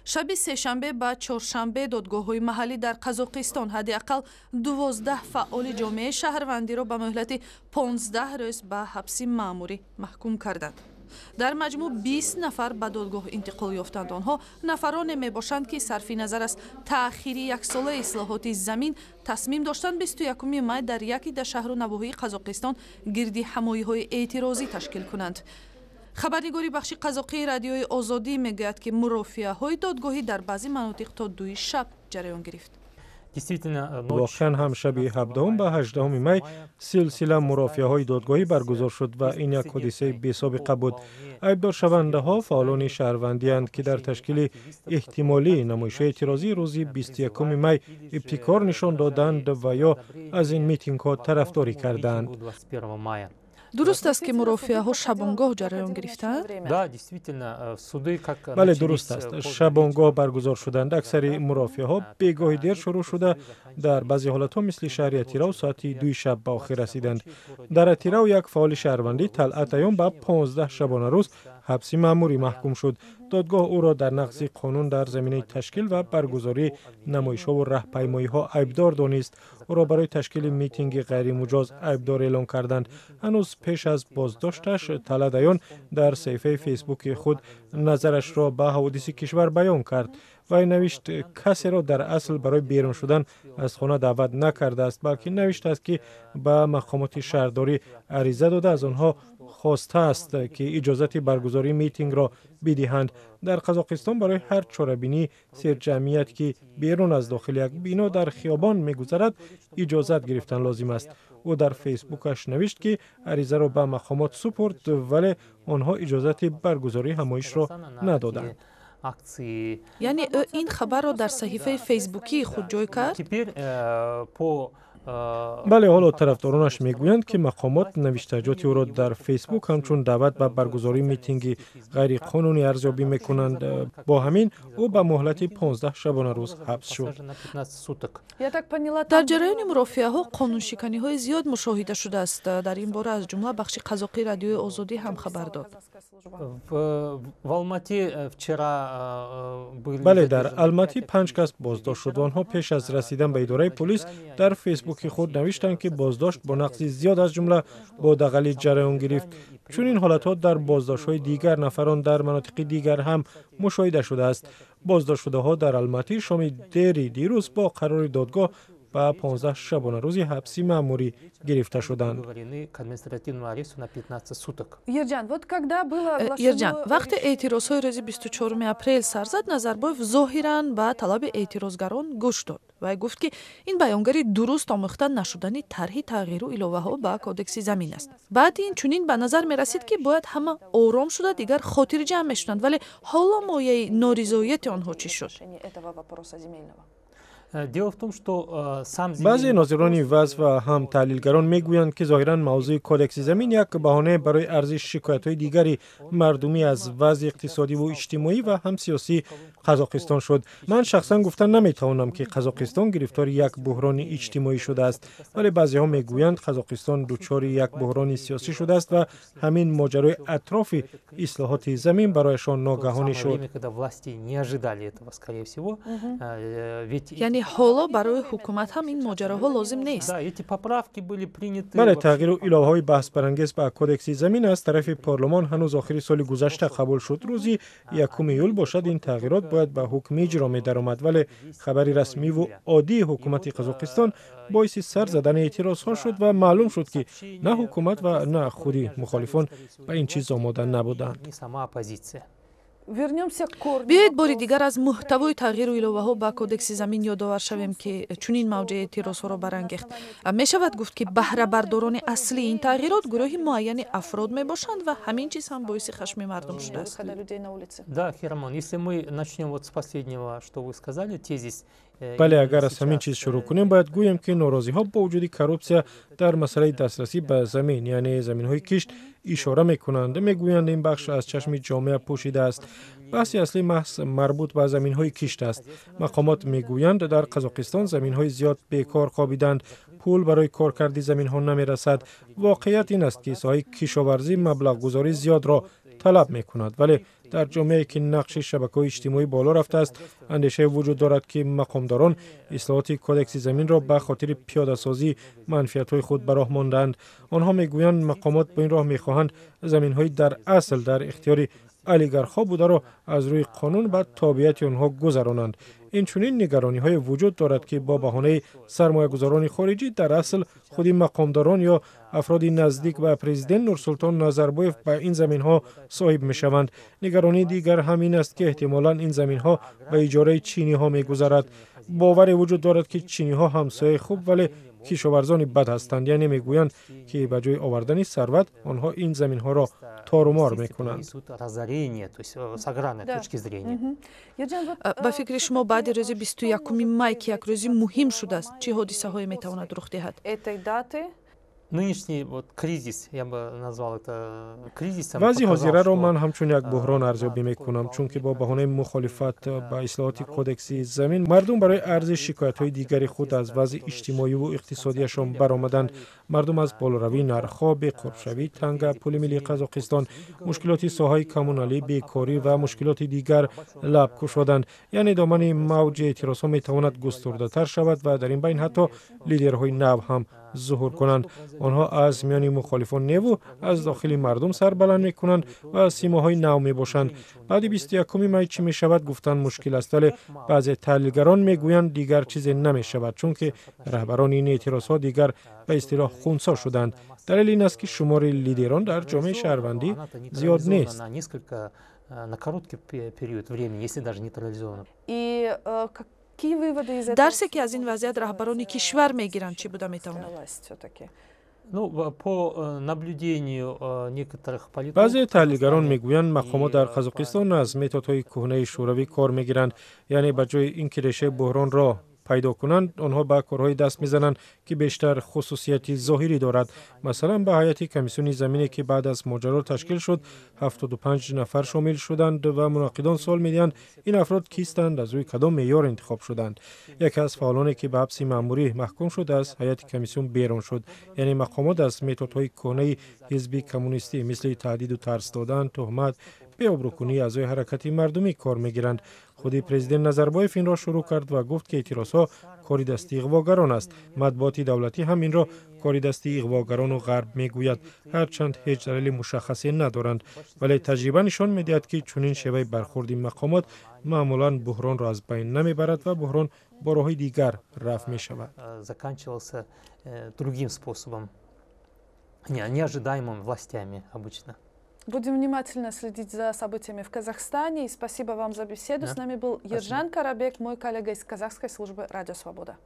شب سه‌شنبه و چهارشنبه دادگاه‌های محلی در قزاقستان حداقل 12 فعال جامعه شهروندی را به مهلت 15 روز به حبس مأموری محکوم کردند. در مجموع 20 نفر به دادگاه انتقال یافتند. آنها نفران میباشند که صرفی نظر از تأخیر یک ساله اصلاحات زمین تصمیم داشتند 21 می در یکی در شهر و نواحی قزاقستان گردی همایی‌های اعتراضی تشکیل کنند. خبرنگاری بخش قزاقی رادیوی آزادی میگوید که مرافعه‌های دادگاهی در بعضی مناطق تا 2 شب جریان گرفت. واقعا هم شب 17 و 18 می سلسله مرافعه‌های دادگاهی برگزار شد و این یک حادثه بی‌سابقه بود. عیبدار شونده ها فعالان شهروندی اند که در تشکیل احتمالی نمایش اعتراضی روز 21 می ابتکار نشان دادند و یا از این میتینگ ها طرفداری کردند. درست است که مرافعه‌ها شبانگاه جریان گرفتند؟ بله درست است. شبانگاه برگزار شدند. اکثر مرافعه‌ها بیگاه دیر شروع شده در بعضی حالت‌ها مثل شهر اتیراو ساعت 2 شب به آخر رسیدند. در اتیراو یک فعال شهروندی طلعت ایوم به 15 شبانه روز حبس مأموری محکوم شد. دادگاه او را در نقض قانون در زمینه تشکیل و برگزاری نمایش‌ها و راهپیمایی‌ها عیبدار دانست. او را برای تشکیل میتینگ غیر مجاز عیبدار اعلام کردند. هنوز پیش از بازداشتش طلعت ایوم در صفحه فیسبوک خود نظرش را به حوادث کشور بیان کرد. و نوشت کسی را در اصل برای بیرون شدن از خانه دعوت نکرده است، بلکه نوشته است که به مقامات شهرداری عریضه داده از آنها خواسته است که اجازت برگزاری میتینگ را بدهند. در قزاقستان برای هر چاره‌بینی سرجمعیت که بیرون از داخل یک بنا در خیابان میگذرد اجازت گرفتن لازم است. او در فیسبوکش نوشت که عریضه را به مقامات سپرد ولی آنها اجازت برگزاری همایش را ندادند. یعنی این خبر را در صحیفه فیسبوکی خود جای کرد؟ بله، حالا طرفدارانش میگویند که مقامات نوشتجات او را در فیسبوک همچون دعوت به برگزاری میتینگ غیر قانونی ارزیابی میکنند. با همین او به مهلت 15 شبانه روز حبس شد. در جریان مرافعه‌ها قانونشکنی‌های زیاد مشاهده شده است. در این باره از جمله بخش قزاقی رادیوی آزادی هم خبر داد. بله، در الماتی 5 کس بازداشت شد. آنها پیش از رسیدن به اداره پلیس در فیسبوک خود نوشتند که بازداشت با نقص زیاد از جمله با دغلی جریان گرفت. چون این حالت‌ها در بازداشت‌های دیگر نفران در مناطق دیگر هم مشاهده شده است. بازداشت شده‌ها در الماتی شام دیر دیروز با قرار دادگاه و 15 شبانه روزی حبسی مأموری گرفته شدند. یرجان، وقتی اعتراض‌های روز 24 اپریل سر زد، نظربایف ظاهراً به طلب اعتراضگران گوش داد و گفت که این بیانگری درست آموخته نشدن طرح تغییر و الوه‌ها به کودکس زمین است. بعد این چنین به نظر می رسید که باید همه آرام شده دیگر خاطر جمع میشدند، ولی حالا مایه نارضایتی آنها چی شد؟ بعضی ناظران وضع و هم تحلیلگران میگویند که ظاهراً موضوع کودکس زمین یک بهانه برای عرض شکایت‌های دیگری مردمی از وضع اقتصادی و اجتماعی و هم سیاسی قزاقستان شد. من شخصاً گفتن نمیتوانم که قزاقستان گرفتار یک بحران اجتماعی شده است، ولی بعضی‌ها میگویند قزاقستان دچار یک بحران سیاسی شده است و همین ماجرای اطراف اصلاحات زمین برایشان ناگهانی شد. یعنی حالا برای حکومت هم این ماجراها لازم نیست. بله، تغییر و الهه‌های بحث برانگیز به کودکس زمین از طرف پارلمان هنوز آخر سال گذشته قبول شد. روزی 1 ایول باشد این تغییرات باید به حکم اجرا می درآمد، ولی خبری رسمی و عادی حکومت قزاقستان باعث سر زدن اعتراض‌ها شد و معلوم شد که نه حکومت و نه خودی مخالفان به این چیز آماده نبودند. بیایید باری دیگر از محتوای تغییر الوه‌ها به کودکس زمین یادآور شویم که چنین موج اعتراض‌ها را برانگیخت. می شود گفت که بهره برداران اصلی این تغییرات گروهی معین افراد می باشند و همین چیز هم باعث خشم مردم شده است. بله، اگر از همین چیز شروع کنیم باید گویم که ناراضی‌ها با وجود کروپسیا در مسئله دسترسی به زمین یعنی زمین‌های کشت اشاره می‌کنند. می‌گویند این بخش از چشم جامعه پوشیده است. بحث اصلی محض مربوط به زمین‌های کشت است. مقامات می‌گویند در قزاقستان زمین‌های زیاد بیکار خوابیدند، پول برای کارکردی زمین‌ها نمی‌رسد. واقعیت این است که ساحه کشاورزی مبلغ گذاری زیاد را طلب می‌کند، ولی در جامعه که نقش شبکه‌های اجتماعی بالا رفته است اندیشه وجود دارد که مقامداران اصلاحات کودکس زمین را به خاطر پیاده‌سازی منفعت‌های خود به راه ماندند. آنها میگویند مقامات به این راه میخواهند زمین‌های در اصل در اختیار اولیگارخ‌ها بوده را از روی قانون به تابعیت آنها گذرانند. این چنین نگرانی‌های وجود دارد که با بهانه سرمایه‌گذاران خارجی در اصل خودی مقامداران یا افراد نزدیک به پرزیدنت نورسلطان نظربایف به این زمین‌ها صاحب می‌شوند. نگرانی دیگر همین است که احتمالاً این زمین‌ها به اجاره چینی‌ها می‌گذرد. باور وجود دارد که چینی‌ها همسایه خوب ولی کشاورزان بد هستند، یعنی میگویند که به جای آوردن ثروت آنها این زمین‌ها را تار و مار می‌کنند. ба фикри шумо баъди рӯзи 21 май ки як рӯзи муҳим шудааст чӣ ҳодисаҳое метавонад рух диҳад? وضع حاضره را من همچون یک بحران ارزیابی میکنم، چون که با بهانه مخالفت با اصلاحات کودکس زمین مردم برای عرض شکایت‌های دیگری خود از وضع اجتماعی و اقتصادیشان برآمدند. مردم از بالاروی نرخ‌ها، بی‌قرب‌شوی، تنگ پول ملی قزاقستان، مشکلات ساحه کمونالی، بیکاری و مشکلات دیگر لب گشودند. یعنی دامن موج اعتراض‌ها میتواند گسترده‌تر شود و در این بین حتی لیدرهای نو هم ظهور کنند. آنها از میان مخالفان نو از داخل مردم سر بلند میکنند و سیماهای نو می باشند. بعد 21 می چی می شود گفتن مشکل است، ولی بعضی تحلیلگران میگویند دیگر چیزی نمی شود، چون که رهبران این اعتراضات دیگر به اصطلاح خنثی شدند. دلیل این است که شمار لیدران در جامعه شهروندی زیاد نیست. дарсе ки аз ин вазъият раҳбарони кишвар мегиранд чӣ буда метавонад? بعضی تحلیلگران میگویند مقامات در قزاقستان از متدهای کهنه شوروی کار میگیرند، یعنی به جای اینکه ریشه بحران را پیدا کنند آنها به کارهای دست میزنند که بیشتر خصوصیت ظاهری دارد. مثلا به هیئت کمیسیون زمینی که بعد از ماجرا تشکیل شد 75 نفر شامل شدند و مناقدان سوال می‌دهند این افراد کیستند، از روی کدام معیار انتخاب شدند. یکی از فعالانی که به حبس مأموری محکوم شد از هیئت کمیسیون بیرون شد. یعنی مقامات از متدهای کهنه حزب کمونیستی مثل تهدید و ترس دادن، تهمت، بی‌آبروکنی اعضای حرکت مردمی کار میگیرند. خودی پرزیدنت نظربایف این را شروع کرد و گفت که اعتراضها کاری دستی اغواگران است. مطبوعات دولتی هم این را کاری دستی اغواگران و غرب میگوید، هرچند هیچ دلیل مشخصی ندارند، ولی تجربه نشان میدهد که چنین شیوه برخورد مقامات معمولا بحران را از بین نمیبرد و بحران با راه‌های دیگر رفع می شود. Будем внимательно следить за событиями в Казахстане. И спасибо вам за беседу. С нами был Ержан Карабек, мой коллега из Казахской службы «Радио Свобода».